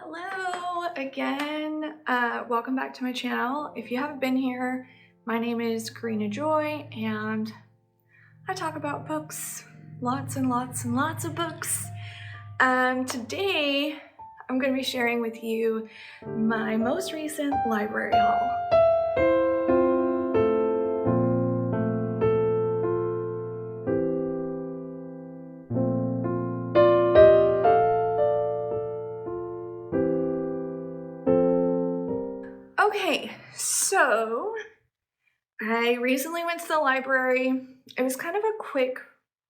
Hello again. Welcome back to my channel. If you haven't been here, my name is Karina Joy and I talk about books, lots and lots and lots of books. Today I'm going to be sharing with you my most recent library haul. Okay, so I recently went to the library. It was kind of a quick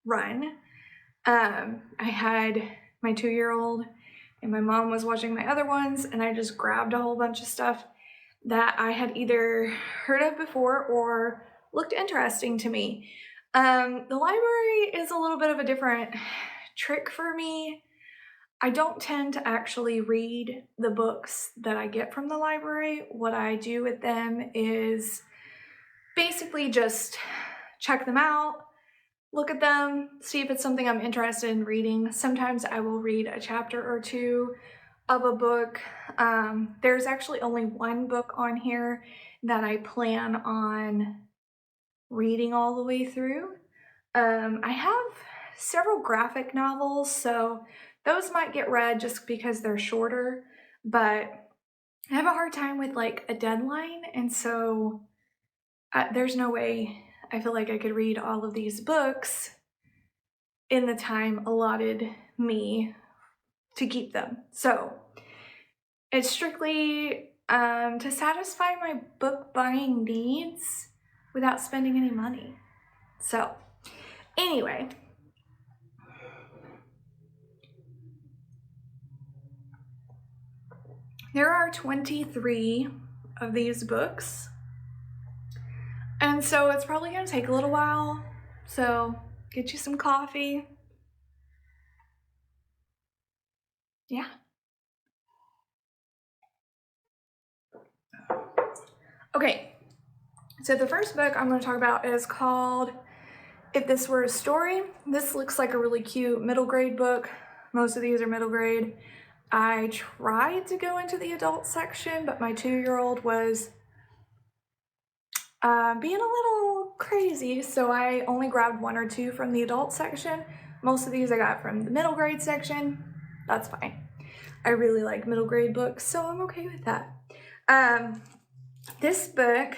run. I had my 2-year-old and my mom was watching my other ones, and I just grabbed a whole bunch of stuff that I had either heard of before or looked interesting to me. The library is a little bit of a different trick for me. I don't tend to actually read the books that I get from the library. What I do with them is basically just check them out, look at them, see if it's something I'm interested in reading. Sometimes I will read a chapter or two of a book. There's actually only one book on here that I plan on reading all the way through. I have several graphic novels, so those might get read just because they're shorter, but I have a hard time with like a deadline, and so there's no way I feel like I could read all of these books in the time allotted me to keep them. So it's strictly to satisfy my book buying needs without spending any money. So anyway, there are 23 of these books, and so it's probably going to take a little while. So get you some coffee. Yeah. Okay, so the first book I'm going to talk about is called If This Were a Story. This looks like a really cute middle grade book. Most of these are middle grade. I tried to go into the adult section, but my 2-year-old was being a little crazy, so I only grabbed 1 or 2 from the adult section. Most of these I got from the middle grade section. That's fine. I really like middle grade books, so I'm okay with that. This book, I'm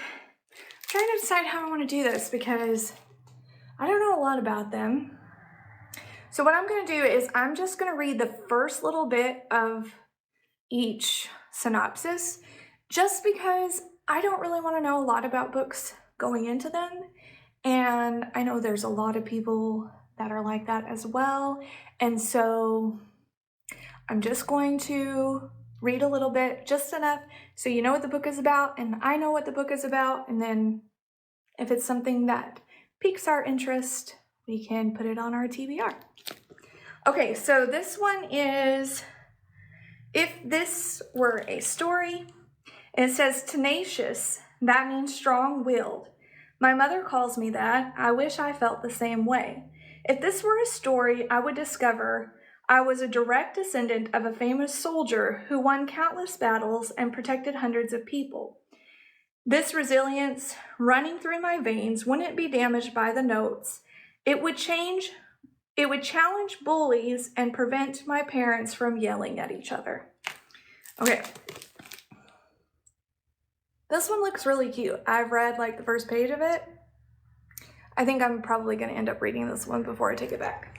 trying to decide how I want to do this because I don't know a lot about them. So what I'm going to do is I'm just going to read the first little bit of each synopsis, just because I don't really want to know a lot about books going into them. And I know there's a lot of people that are like that as well. And so I'm just going to read a little bit, just enough so you know what the book is about and I know what the book is about. And then if it's something that piques our interest, we can put it on our TBR. Okay, so this one is If This Were a Story. It says tenacious, that means strong-willed. My mother calls me that. I wish I felt the same way. If this were a story, I would discover I was a direct descendant of a famous soldier who won countless battles and protected hundreds of people. This resilience running through my veins wouldn't be damaged by the notes. It would challenge bullies and prevent my parents from yelling at each other. Okay. This one looks really cute. I've read like the first page of it. I think I'm probably going to end up reading this one before I take it back.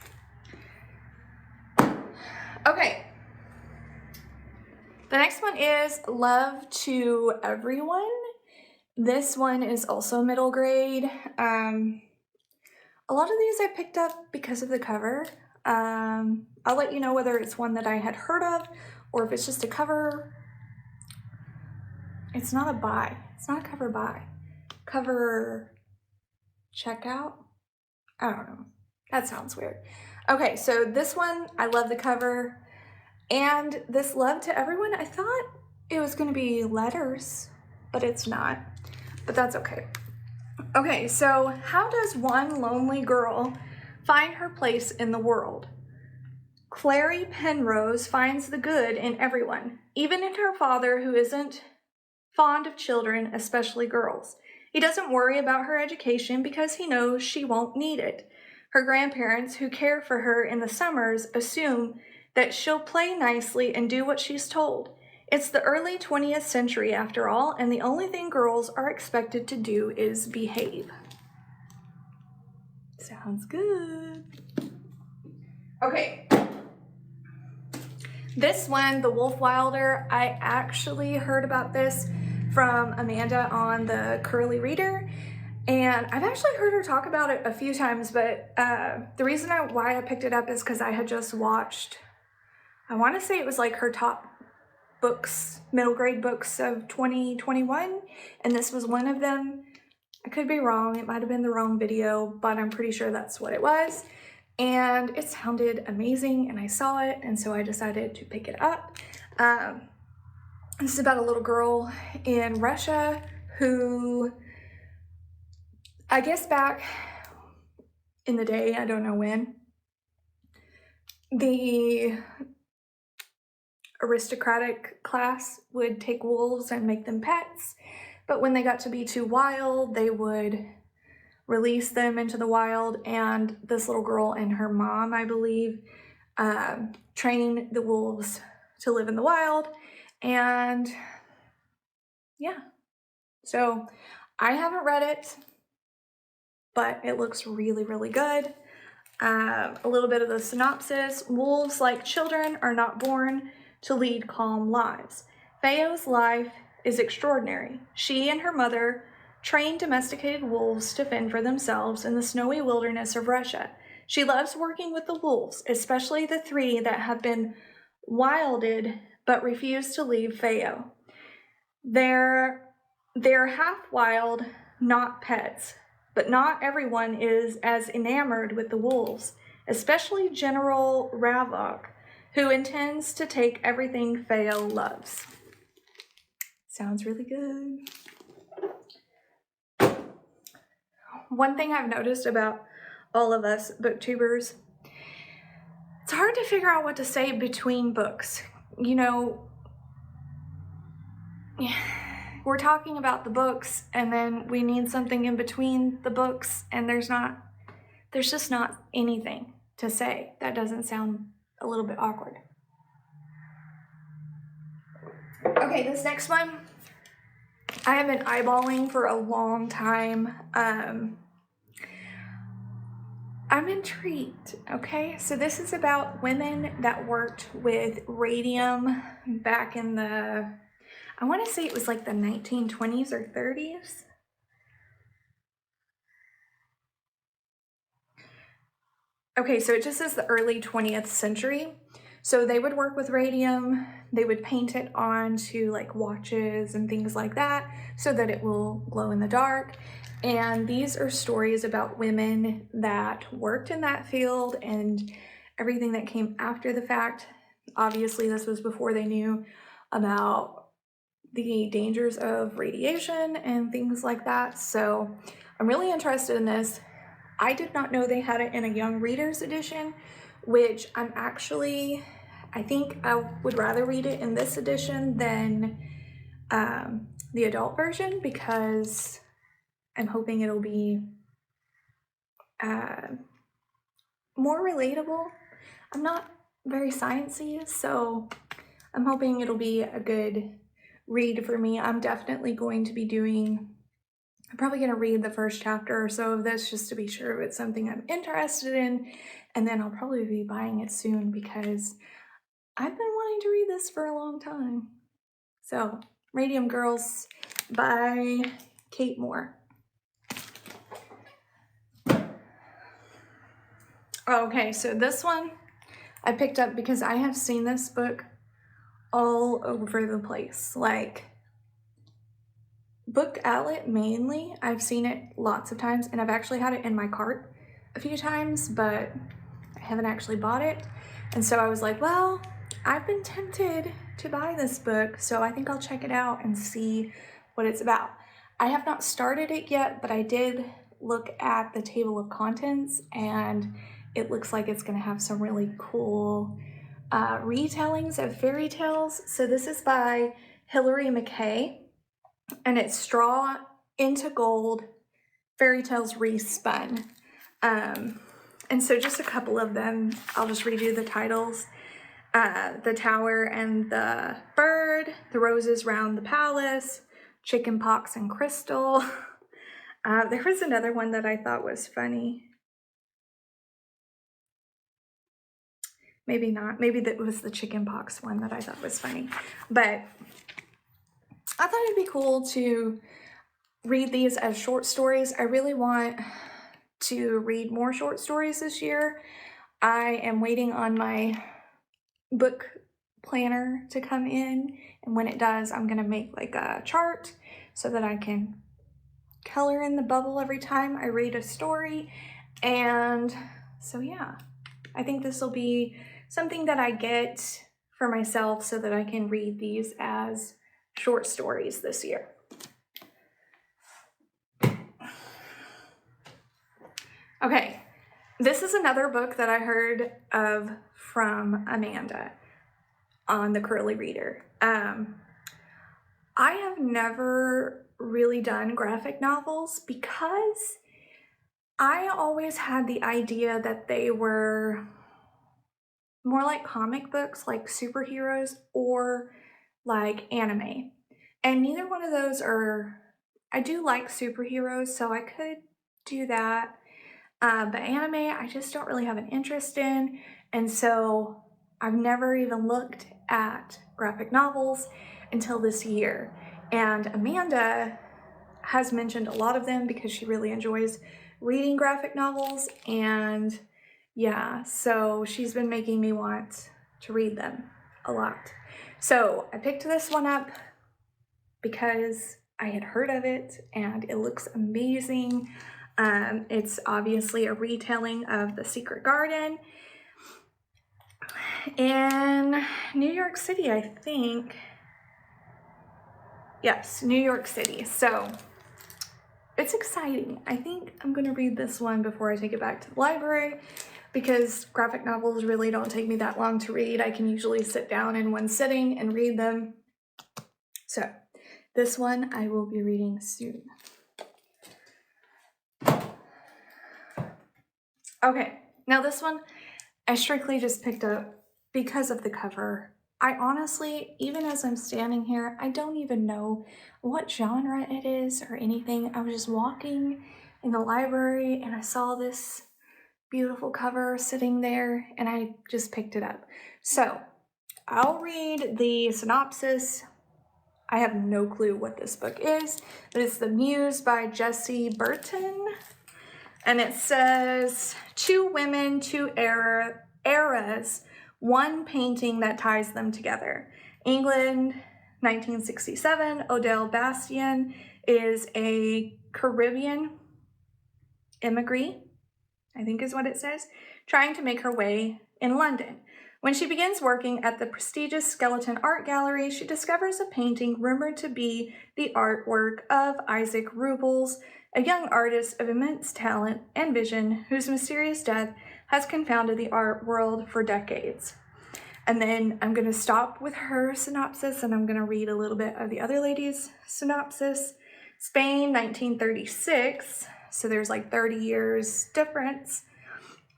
Okay. The next one is Love to Everyone. This one is also middle grade. A lot of these I picked up because of the cover. I'll let you know whether it's one that I had heard of or if it's just a cover. It's not a buy. It's not a cover buy. Cover checkout? I don't know. That sounds weird. Okay, so this one, I love the cover. And this Love to Everyone, I thought it was going to be letters, but it's not. But that's okay. Okay, so how does one lonely girl find her place in the world? Clary Penrose finds the good in everyone, even in her father, who isn't fond of children, especially girls. He doesn't worry about her education because he knows she won't need it. Her grandparents, who care for her in the summers, assume that she'll play nicely and do what she's told. It's the early 20th century after all, and the only thing girls are expected to do is behave. Sounds good. Okay. This one, The Wolf Wilder, I actually heard about this from Amanda on the Curly Reader, and I've actually heard her talk about it a few times, but the reason why I picked it up is because I had just watched, I want to say it was like her top books, middle grade books of 2021, and this was one of them. I could be wrong, it might have been the wrong video, but I'm pretty sure that's what it was. And it sounded amazing, and I saw it, and so I decided to pick it up. This is about a little girl in Russia who, I guess back in the day, I don't know when, the aristocratic class would take wolves and make them pets, but when they got to be too wild, they would release them into the wild, and this little girl and her mom, I believe, train the wolves to live in the wild. And yeah, so I haven't read it, but it looks really, really good. A little bit of the synopsis. Wolves, like children, are not born to lead calm lives. Theo's life is extraordinary. She and her mother train domesticated wolves to fend for themselves in the snowy wilderness of Russia. She loves working with the wolves, especially the 3 that have been wilded but refuse to leave Theo. They're half wild, not pets, but not everyone is as enamored with the wolves, especially General Ravok, who intends to take everything Theo loves. Sounds really good. One thing I've noticed about all of us booktubers, it's hard to figure out what to say between books. You know, we're talking about the books, and then we need something in between the books, and there's just not anything to say. That doesn't sound a little bit awkward. Okay, this next one, I have been eyeballing for a long time. I'm intrigued, okay? So this is about women that worked with radium back in the, I want to say it was like the 1920s or 30s. Okay, so it just says the early 20th century. So they would work with radium, they would paint it onto like watches and things like that so that it will glow in the dark. And these are stories about women that worked in that field and everything that came after the fact. Obviously, this was before they knew about the dangers of radiation and things like that. So I'm really interested in this. I did not know they had it in a young readers edition, which I think I would rather read it in this edition than the adult version, because I'm hoping it'll be more relatable. I'm not very sciencey, so I'm hoping it'll be a good read for me. I'm definitely going to be I'm probably going to read the first chapter or so of this just to be sure if it's something I'm interested in, and then I'll probably be buying it soon because I've been wanting to read this for a long time. So, Radium Girls by Kate Moore. Okay, so this one I picked up because I have seen this book all over the place. Like, Book Outlet mainly, I've seen it lots of times, and I've actually had it in my cart a few times, but I haven't actually bought it. And so I was like, well, I've been tempted to buy this book, so I think I'll check it out and see what it's about. I have not started it yet, but I did look at the table of contents, and it looks like it's going to have some really cool retellings of fairy tales. So this is by Hilary McKay, and it's Straw into Gold, Fairy Tales Respun. And so just a couple of them, I'll just read you the titles. The Tower and the Bird, The Roses Round the Palace, Chicken Pox and Crystal. There was another one that I thought was funny. Maybe not. Maybe that was the chicken pox one that I thought was funny. But I thought it'd be cool to read these as short stories. I really want to read more short stories this year. I am waiting on my book planner to come in, and when it does, I'm gonna make like a chart so that I can color in the bubble every time I read a story. And so yeah, I think this will be something that I get for myself so that I can read these as short stories this year. Okay, this is another book that I heard of from Amanda on the Curly Reader. I have never really done graphic novels because I always had the idea that they were more like comic books, like superheroes, or like anime. And neither one of those are, I do like superheroes, so I could do that. But anime, I just don't really have an interest in. And so I've never even looked at graphic novels until this year. And Amanda has mentioned a lot of them because she really enjoys reading graphic novels. And yeah, so she's been making me want to read them a lot. So I picked this one up because I had heard of it and it looks amazing. It's obviously a retelling of The Secret Garden in New York City, I think. Yes, New York City. So it's exciting. I think I'm going to read this one before I take it back to the library because graphic novels really don't take me that long to read. I can usually sit down in one sitting and read them. So this one I will be reading soon. Okay, now this one I strictly just picked up because of the cover. I honestly, even as I'm standing here, I don't even know what genre it is or anything. I was just walking in the library and I saw this beautiful cover sitting there and I just picked it up. So I'll read the synopsis. I have no clue what this book is, but it's The Muse by Jessie Burton. And it says, 2 women, 2 eras, one painting that ties them together. England, 1967. Odile Bastien is a Caribbean immigrant, I think is what it says, trying to make her way in London. When she begins working at the prestigious Skeleton Art Gallery, she discovers a painting rumored to be the artwork of Isaac Rubels, a young artist of immense talent and vision whose mysterious death has confounded the art world for decades. And then I'm going to stop with her synopsis and I'm going to read a little bit of the other lady's synopsis. Spain, 1936, so there's like 30 years difference.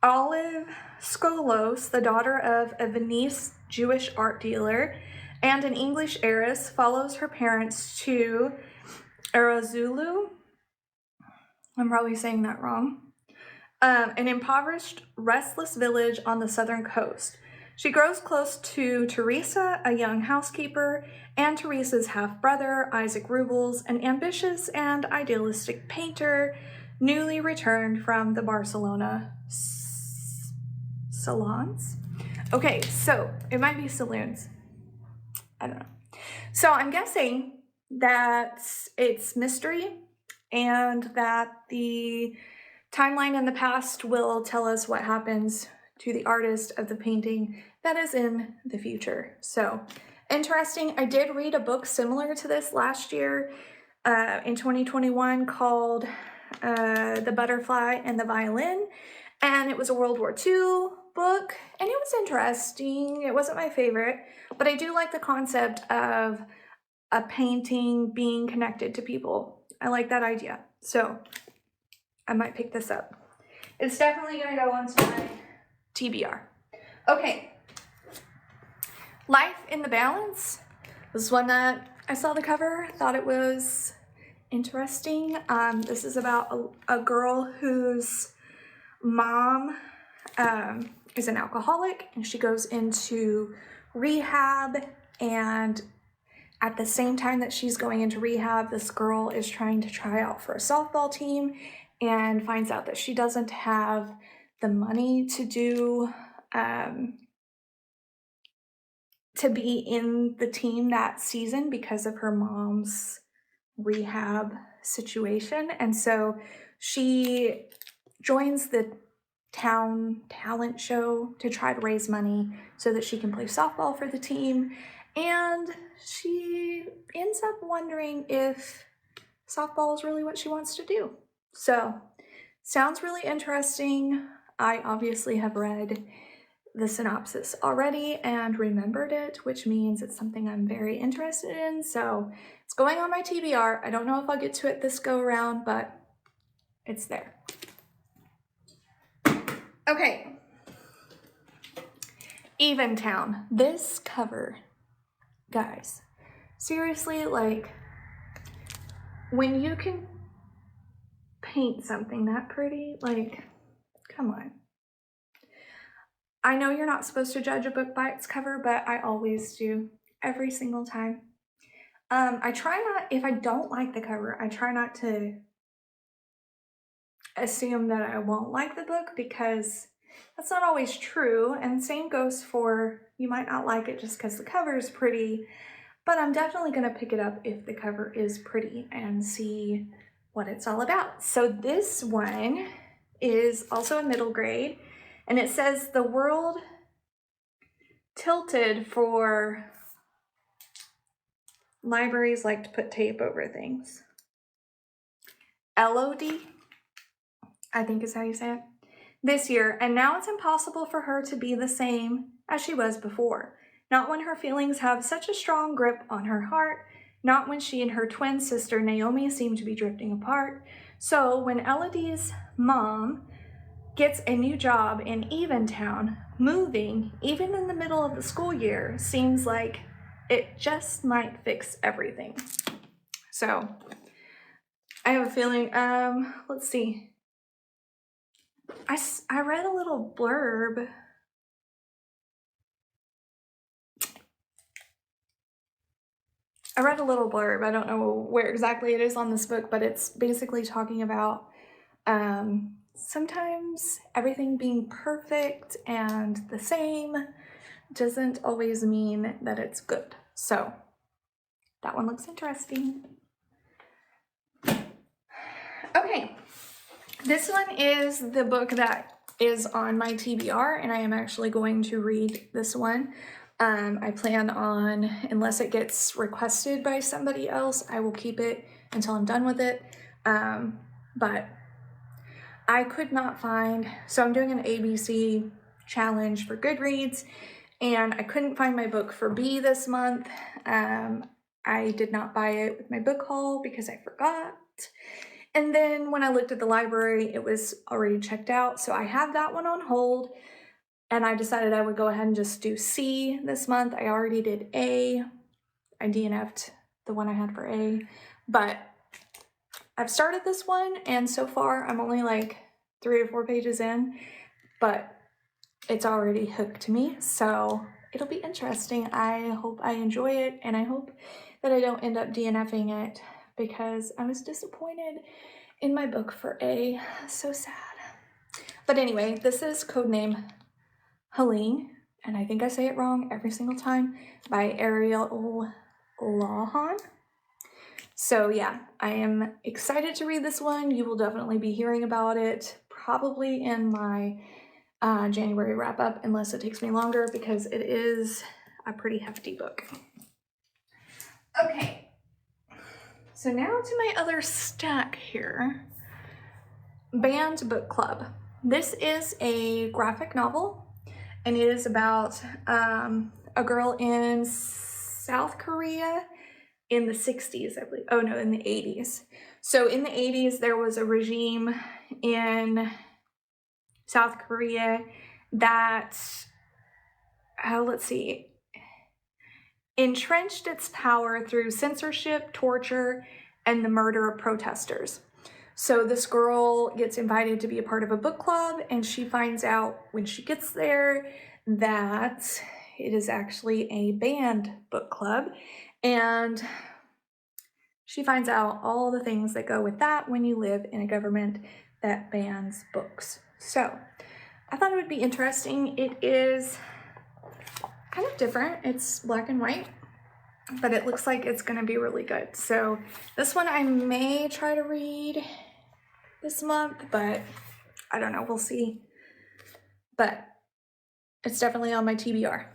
Olive Skolos, the daughter of a Venice Jewish art dealer and an English heiress, follows her parents to Erzurum. I'm probably saying that wrong. An impoverished, restless village on the southern coast. She grows close to Teresa, a young housekeeper, and Teresa's half-brother, Isaac Rubels, an ambitious and idealistic painter, newly returned from the Barcelona salons? Okay, so it might be saloons. I don't know. So I'm guessing that it's mystery and that the timeline in the past will tell us what happens to the artist of the painting that is in the future. So interesting. I did read a book similar to this last year in 2021 called The Butterfly and the Violin. And it was a World War II book, and it was interesting. It wasn't my favorite, but I do like the concept of a painting being connected to people. I like that idea. So I might pick this up. It's definitely going to go onto my TBR. Okay. Life in the Balance. This is one that I saw the cover, thought it was interesting. This is about a girl whose mom is an alcoholic, and she goes into rehab, and at the same time that she's going into rehab, this girl is trying to try out for a softball team and finds out that she doesn't have the money to do to be in the team that season because of her mom's rehab situation. And so she joins the town talent show to try to raise money so that she can play softball for the team. And she ends up wondering if softball is really what she wants to do. So, sounds really interesting. I obviously have read the synopsis already and remembered it, which means it's something I'm very interested in. So it's going on my TBR. I don't know if I'll get to it this go around, but it's there. Okay. Eventown. This cover, guys, seriously, like, when you can paint something that pretty, like, come on. I know you're not supposed to judge a book by its cover, but I always do, every single time. I try not, if I don't like the cover, I try not to assume that I won't like the book, because that's not always true. And same goes for, you might not like it just because the cover is pretty, but I'm definitely going to pick it up if the cover is pretty and see what it's all about. So this one is also a middle grade, and it says the world tilted for libraries like to put tape over things. LOD, I think is how you say it, this year, and now it's impossible for her to be the same as she was before. Not when her feelings have such a strong grip on her heart, not when she and her twin sister Naomi seem to be drifting apart. So when Elodie's mom gets a new job in Eventown, moving, even in the middle of the school year, seems like it just might fix everything. So I have a feeling, let's see. I read a little blurb. I don't know where exactly it is on this book, but it's basically talking about sometimes everything being perfect and the same doesn't always mean that it's good. So that one looks interesting. Okay, this one is the book that is on my TBR, and I am actually going to read this one. I plan on, unless it gets requested by somebody else, I will keep it until I'm done with it. But I could not find, so I'm doing an ABC challenge for Goodreads, and I couldn't find my book for B this month. I did not buy it with my book haul because I forgot. And then when I looked at the library, it was already checked out. So I have that one on hold, and I decided I would go ahead and just do C this month. I already did A. I DNF'd the one I had for A, but I've started this one, and so far I'm only like 3 or 4 pages in, but it's already hooked me, so it'll be interesting. I hope I enjoy it, and I hope that I don't end up DNFing it, because I was disappointed in my book for A. So sad. But anyway, this is Codename Helene, and I think I say it wrong every single time, by Ariel Lawhon. So yeah, I am excited to read this one. You will definitely be hearing about it probably in my January wrap-up, unless it takes me longer, because it is a pretty hefty book. Okay, so now to my other stack here. Banned Book Club. this is a graphic novel, and it is about a girl in South Korea in the 60s, I believe. Oh no, in the 80s. So in the 80s, there was a regime in South Korea that, let's see, entrenched its power through censorship, torture, and the murder of protesters. So this girl gets invited to be a part of a book club, and she finds out when she gets there that it is actually a banned book club, and she finds out all the things that go with that when you live in a government that bans books. So I thought it would be interesting. It is kind of different. It's black and white, but it looks like it's going to be really good. So this one I may try to read this month, but I don't know. We'll see. But it's definitely on my TBR.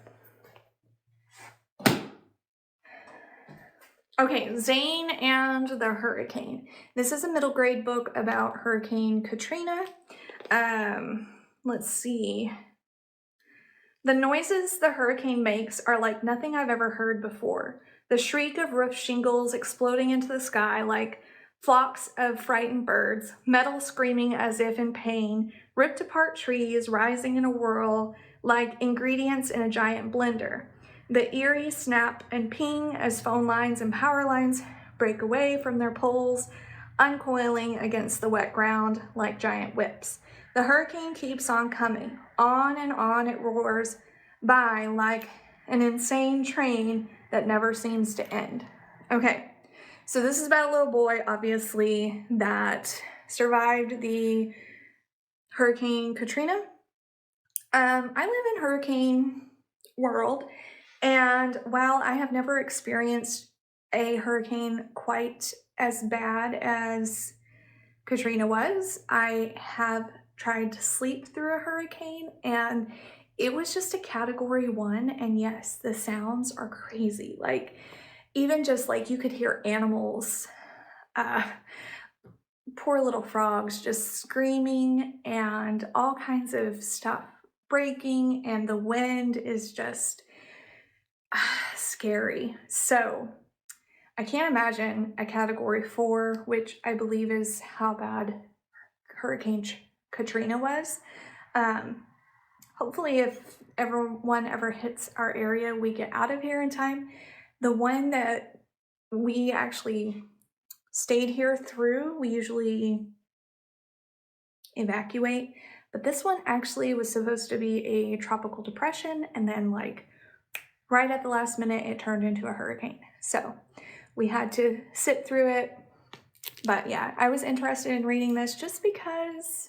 Okay, Zayn and the Hurricane. This is a middle grade book about Hurricane Katrina. Let's see. The noises the hurricane makes are like nothing I've ever heard before. The shriek of roof shingles exploding into the sky like flocks of frightened birds, metal screaming as if in pain, ripped apart trees rising in a whirl like ingredients in a giant blender. The eerie snap and ping as phone lines and power lines break away from their poles, uncoiling against the wet ground like giant whips. The hurricane keeps on coming. On and on it roars by like an insane train that never seems to end. Okay, so this is about a little boy, obviously, that survived the Hurricane Katrina. I live in hurricane world, and while I have never experienced a hurricane quite as bad as Katrina was, I have tried to sleep through a hurricane, and it was just a category 1, and yes, the sounds are crazy. Like, even just like you could hear animals, poor little frogs just screaming, and all kinds of stuff breaking, and the wind is just scary. So I can't imagine a category 4, which I believe is how bad Hurricane Katrina was. Hopefully if everyone ever hits our area, we get out of here in time. The one that we actually stayed here through, we usually evacuate, but this one actually was supposed to be a tropical depression, and then like right at the last minute it turned into a hurricane. So we had to sit through it. But yeah, I was interested in reading this just because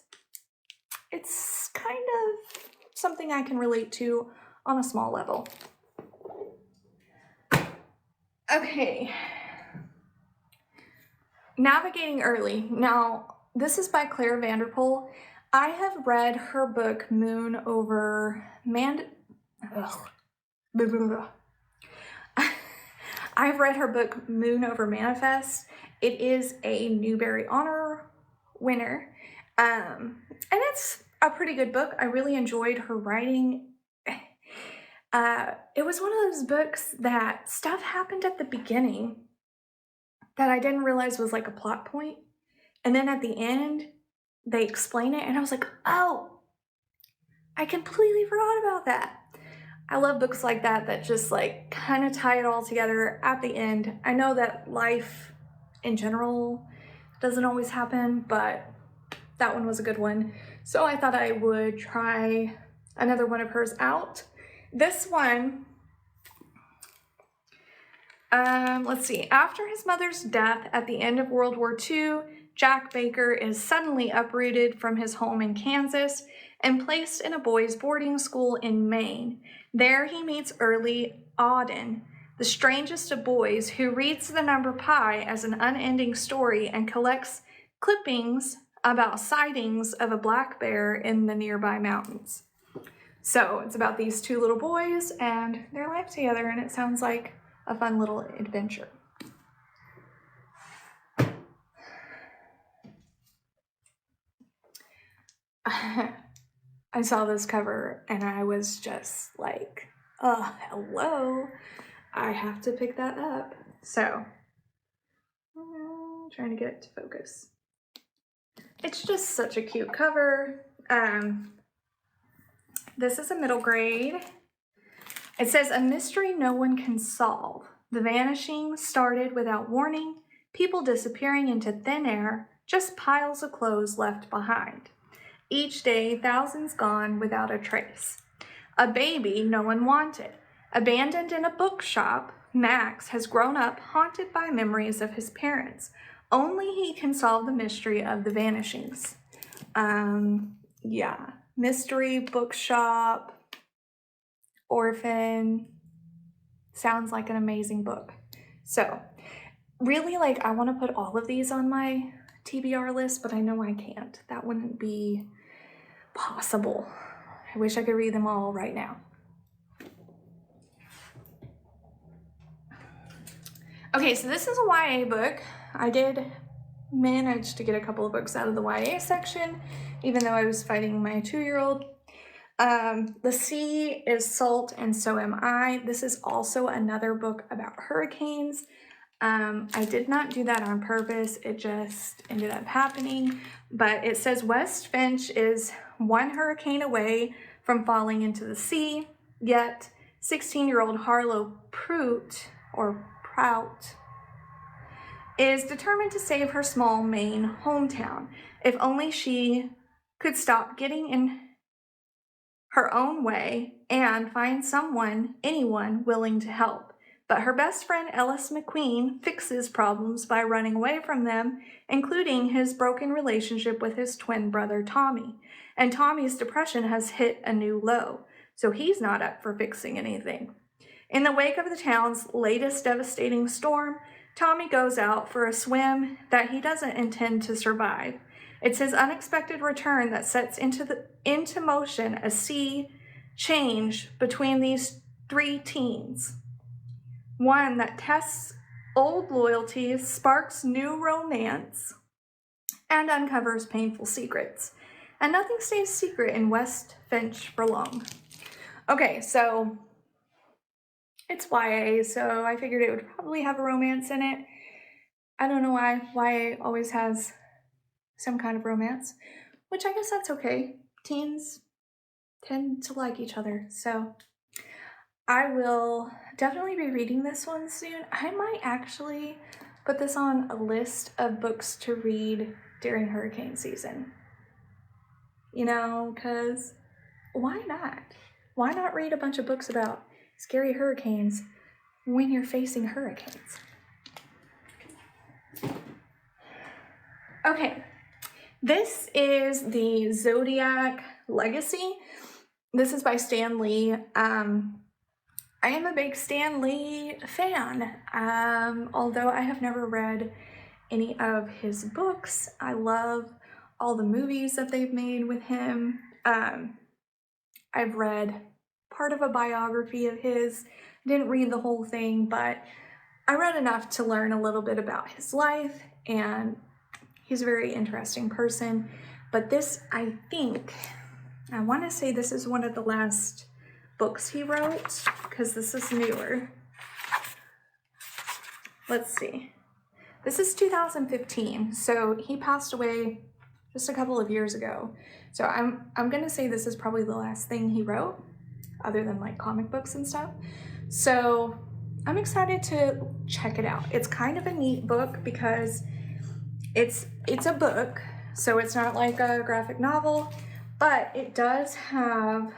it's kind of something I can relate to on a small level. Okay. Navigating Early. Now, this is by Vanderpool. I have read her book Moon Over I've read her book Moon Over Manifest. It is a Newbery Honor winner. And it's a pretty good book. I really enjoyed her writing. It was one of those books that stuff happened at the beginning that I didn't realize was like a plot point. And then at the end, they explain it, and I was like, oh, I completely forgot about that. I love books like that that just like kind of tie it all together at the end. I know that life in general doesn't always happen, but that one was a good one. So I thought I would try another one of hers out. This one, let's see. After his mother's death at the end of World War II, Jack Baker is suddenly uprooted from his home in Kansas and placed in a boys' boarding school in Maine. There he meets Early Auden, the strangest of boys, who reads the number pi as an unending story and collects clippings about sightings of a black bear in the nearby mountains. So it's about these two little boys and their life together, and it sounds like a fun little adventure. I saw this cover and I was just like, oh, hello. I have to pick that up. So, trying to get it to focus. It's just such a cute cover. This is a middle grade. It says, a mystery no one can solve. The vanishing started without warning, people disappearing into thin air, just piles of clothes left behind. Each day, thousands gone without a trace. A baby no one wanted. Abandoned in a bookshop, Max has grown up haunted by memories of his parents. Only he can solve the mystery of the vanishings. Yeah. Mystery, bookshop, orphan. Sounds like an amazing book. So, really, like, I want to put all of these on my TBR list, but I know I can't. That wouldn't be possible. I wish I could read them all right now. Okay, so this is a YA book. I did manage to get a couple of books out of the YA section, even though I was fighting my 2-year-old. The Sea is Salt and So Am I. This is also another book about hurricanes. I did not do that on purpose. It just ended up happening. But it says West Finch is one hurricane away from falling into the sea, yet 16-year-old Harlow Prout is determined to save her small Maine hometown. If only she could stop getting in her own way and find anyone willing to help. But her best friend Ellis McQueen fixes problems by running away from them, including his broken relationship with his twin brother Tommy. And Tommy's depression has hit a new low, so he's not up for fixing anything. In the wake of the town's latest devastating storm, Tommy goes out for a swim that he doesn't intend to survive. It's his unexpected return that sets into motion a sea change between these 3 teens. One that tests old loyalties, sparks new romance, and uncovers painful secrets. And nothing stays secret in West Finch for long. Okay, so it's YA, so I figured it would probably have a romance in it. I don't know why. YA always has some kind of romance, which I guess that's okay. Teens tend to like each other, so I will definitely be reading this one soon. I might actually put this on a list of books to read during hurricane season. You know, because why not? Why not read a bunch of books about scary hurricanes when you're facing hurricanes? Okay, this is the Zodiac Legacy. This is by Stan Lee. I am a big Stan Lee fan, although I have never read any of his books. I love all the movies that they've made with him. I've read part of a biography of his. I didn't read the whole thing, but I read enough to learn a little bit about his life, and he's a very interesting person. But this, I want to say this is one of the last books he wrote, because this is newer. Let's see. This is 2015, so he passed away just a couple of years ago. So I'm gonna say this is probably the last thing he wrote, other than like comic books and stuff. So I'm excited to check it out. It's kind of a neat book because it's a book, so it's not like a graphic novel, but it does have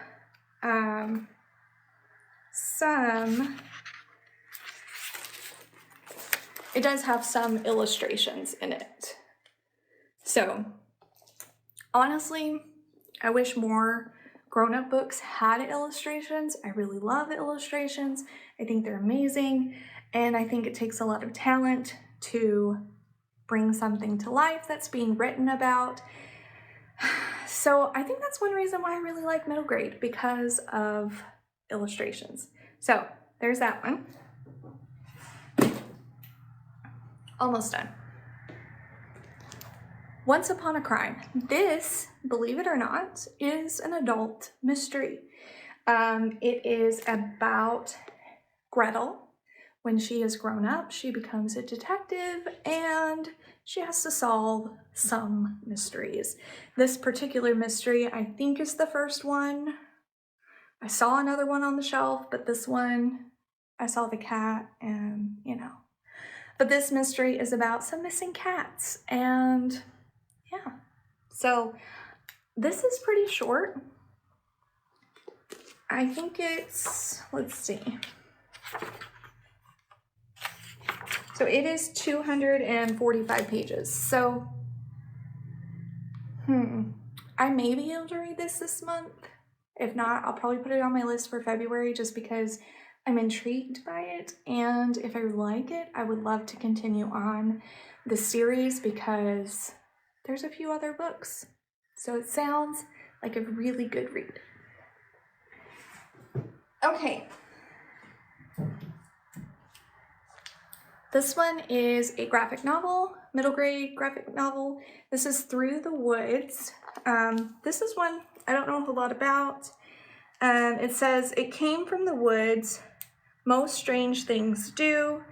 some illustrations in it. So honestly, I wish more grown-up books had illustrations. I really love illustrations. I think they're amazing, and I think it takes a lot of talent to bring something to life that's being written about. So I think that's one reason why I really like middle grade, because of illustrations. So there's that one. Almost done. Once Upon a Crime. This, believe it or not, is an adult mystery. It is about Gretel. When she is grown up, she becomes a detective and she has to solve some mysteries. This particular mystery, I think, is the first one. I saw another one on the shelf, but this one, I saw the cat and, you know. But this mystery is about some missing cats and yeah. So this is pretty short. I think it's, let's see. So it is 245 pages. So, I may be able to read this month. If not, I'll probably put it on my list for February just because I'm intrigued by it. And if I like it, I would love to continue on the series because there's a few other books. So it sounds like a really good read. Okay. This one is a graphic novel, middle grade graphic novel. This is Through the Woods. This is one I don't know a lot about. It says, it came from the woods, most strange things do.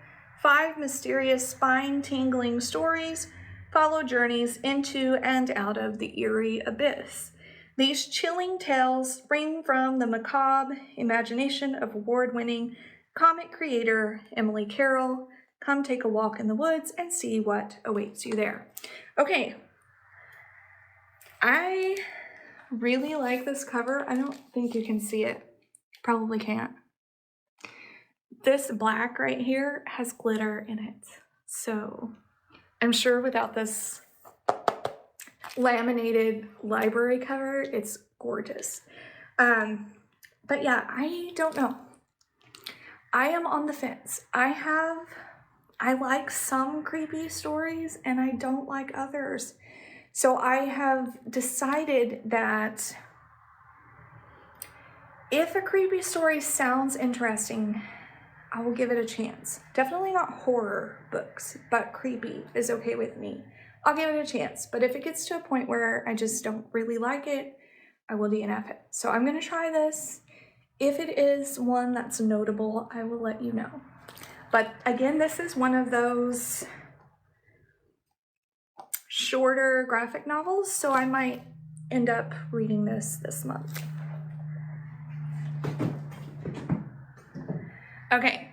5 mysterious spine-tingling stories follow journeys into and out of the eerie abyss. These chilling tales spring from the macabre imagination of award-winning comic creator Emily Carroll. Come take a walk in the woods and see what awaits you there. Okay, I really like this cover. I don't think you can see it. Probably can't. This black right here has glitter in it. So I'm sure without this laminated library cover, it's gorgeous. But yeah, I don't know. I am on the fence. I like some creepy stories and I don't like others. So I have decided that if a creepy story sounds interesting, I will give it a chance. Definitely not horror books, but creepy is okay with me. I'll give it a chance. But if it gets to a point where I just don't really like it, I will DNF it. So I'm gonna try this. If it is one that's notable, I will let you know. But again, this is one of those shorter graphic novels, so I might end up reading this month. Okay,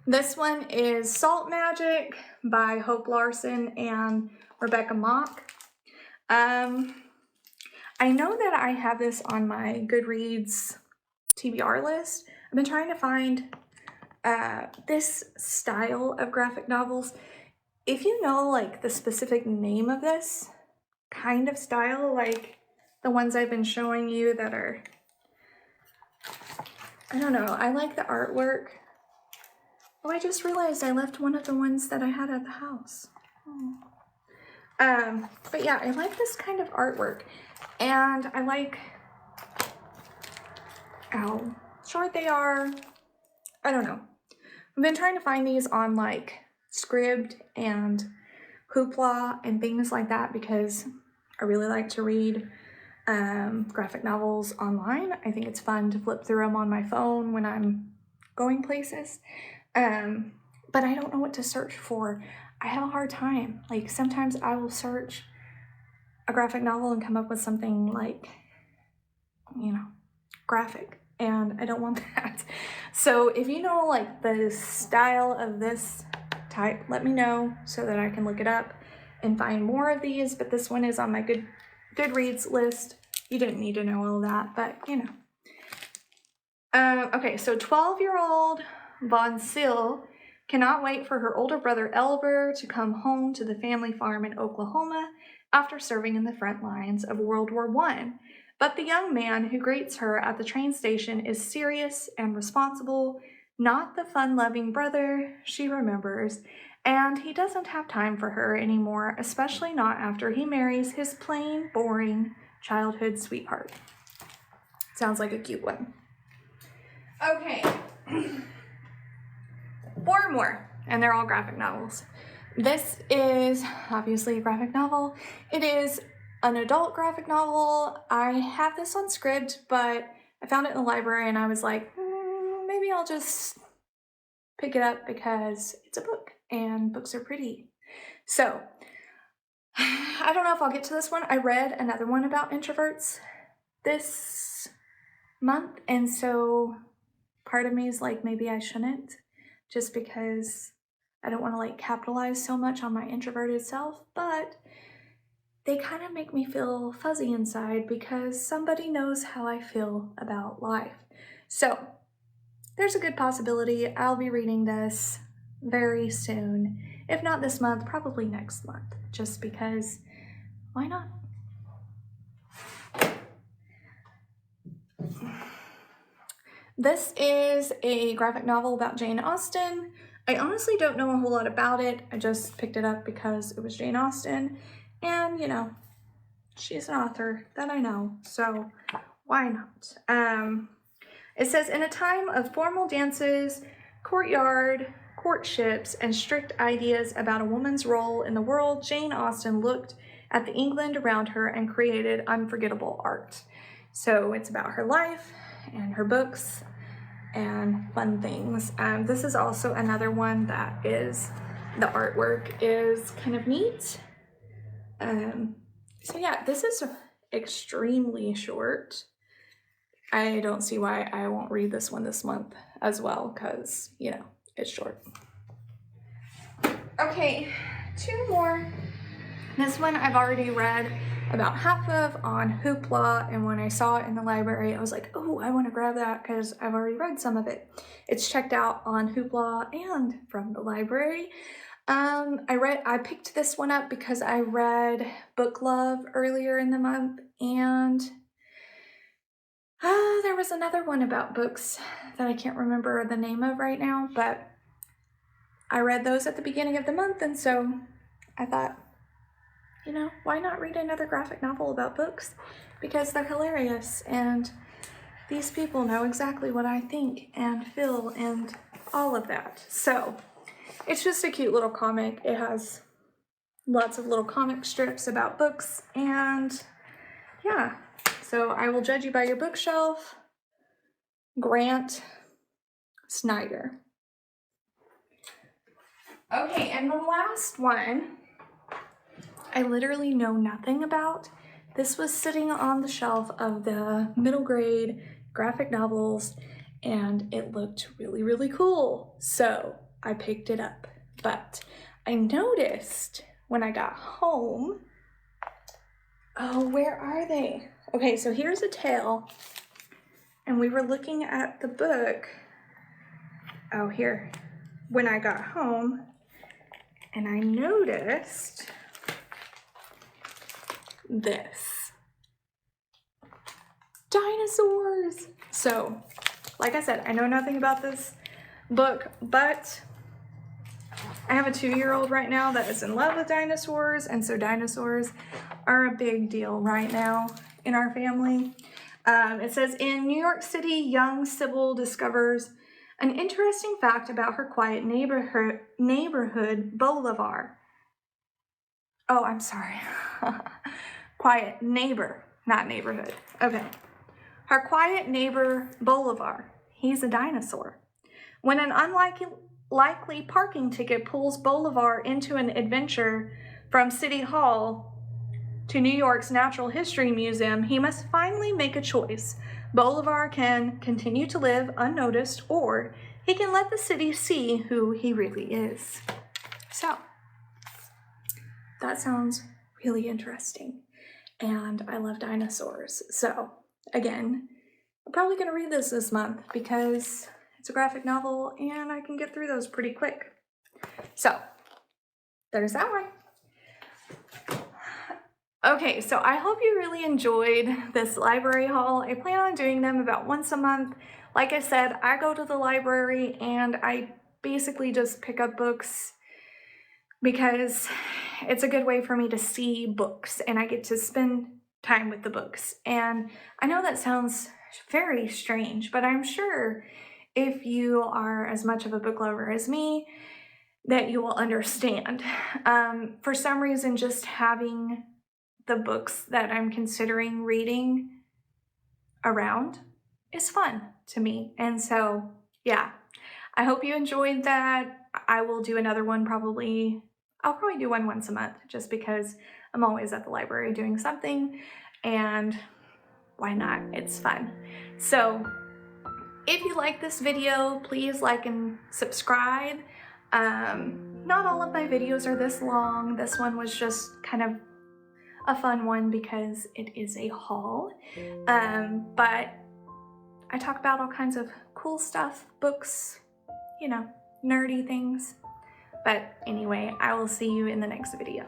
this one is Salt Magic by Hope Larson and Rebecca Mock. I know that I have this on my Goodreads TBR list. I've been trying to find this style of graphic novels. If you know like the specific name of this kind of style, like the ones I've been showing you that are, I don't know, I like the artwork. Oh, I just realized I left one of the ones that I had at the house. Oh. But yeah, I like this kind of artwork and I like how short they are. I don't know. I've been trying to find these on like Scribd and Hoopla and things like that because I really like to read graphic novels online. I think it's fun to flip through them on my phone when I'm going places. But I don't know what to search for. I have a hard time. Like sometimes I will search a graphic novel and come up with something like, you know, graphic. And I don't want that. So if you know like the style of this type, let me know so that I can look it up and find more of these. But this one is on my Goodreads list. You didn't need to know all that, but you know. Okay, so 12-year-old Von Sil cannot wait for her older brother Elber to come home to the family farm in Oklahoma after serving in the front lines of World War I. But the young man who greets her at the train station is serious and responsible, not the fun-loving brother she remembers, and he doesn't have time for her anymore, especially not after he marries his plain, boring childhood sweetheart. Sounds like a cute one. Okay. 4 more, and they're all graphic novels. This is obviously a graphic novel. It is an adult graphic novel. I have this on Scribd, but I found it in the library and I was like, maybe I'll just pick it up because it's a book and books are pretty. So I don't know if I'll get to this one. I read another one about introverts this month, and so part of me is like, maybe I shouldn't, just because I don't want to like capitalize so much on my introverted self, but they kind of make me feel fuzzy inside because somebody knows how I feel about life. So there's a good possibility I'll be reading this very soon. If not this month, probably next month, just because why not? This is a graphic novel about Jane Austen. I honestly don't know a whole lot about it. I just picked it up because it was Jane Austen, and you know, she's an author that I know, so why not? It says, in a time of formal dances, courtyard courtships, and strict ideas about a woman's role in the world, Jane Austen looked at the England around her and created unforgettable art. So it's about her life and her books and fun things. This is also another one that is, the artwork is kind of neat. So yeah, this is extremely short. I don't see why I won't read this one this month as well, because, you know, it's short. Okay, two more. This one I've already read about half of on Hoopla, and when I saw it in the library, I was like, oh, I want to grab that because I've already read some of it. It's checked out on Hoopla and from the library. I picked this one up because I read Book Love earlier in the month, and there was another one about books that I can't remember the name of right now, but I read those at the beginning of the month, and so I thought, you know, why not read another graphic novel about books? Because they're hilarious, and these people know exactly what I think and feel and all of that. So it's just a cute little comic. It has lots of little comic strips about books, and yeah. So I Will Judge You by Your Bookshelf, Grant Snyder. Okay, and the last one, I literally know nothing about. This was sitting on the shelf of the middle grade graphic novels, and it looked really, really cool. So I picked it up, but I noticed when I got home, oh, where are they? Okay, so here's a tale, and we were looking at the book, oh, here, when I got home, and I noticed this. Dinosaurs! So, like I said, I know nothing about this book, but I have a 2-year-old right now that is in love with dinosaurs, and so dinosaurs are a big deal right now in our family. It says, in New York City, young Sybil discovers an interesting fact about her quiet neighborhood Boulevard. Oh, I'm sorry. Quiet neighbor, not neighborhood. Okay. Her quiet neighbor Boulevard. He's a dinosaur. When an unlikely parking ticket pulls Boulevard into an adventure from City Hall to New York's Natural History Museum, he must finally make a choice. Boulevard can continue to live unnoticed, or he can let the city see who he really is. So, that sounds really interesting. And I love dinosaurs. So, again, I'm probably going to read this month because it's a graphic novel and I can get through those pretty quick. So, there's that one. Okay, so I hope you really enjoyed this library haul. I plan on doing them about once a month. Like I said, I go to the library and I basically just pick up books because it's a good way for me to see books and I get to spend time with the books. And I know that sounds very strange, but I'm sure if you are as much of a book lover as me, that you will understand. For some reason, just having the books that I'm considering reading around is fun to me. And so, yeah, I hope you enjoyed that. I will do another one probably. I'll probably do one once a month just because I'm always at the library doing something, and why not? It's fun. So if you like this video, please like and subscribe. Not all of my videos are this long. This one was just kind of a fun one because it is a haul. But I talk about all kinds of cool stuff, books, you know, nerdy things. But anyway, I will see you in the next video.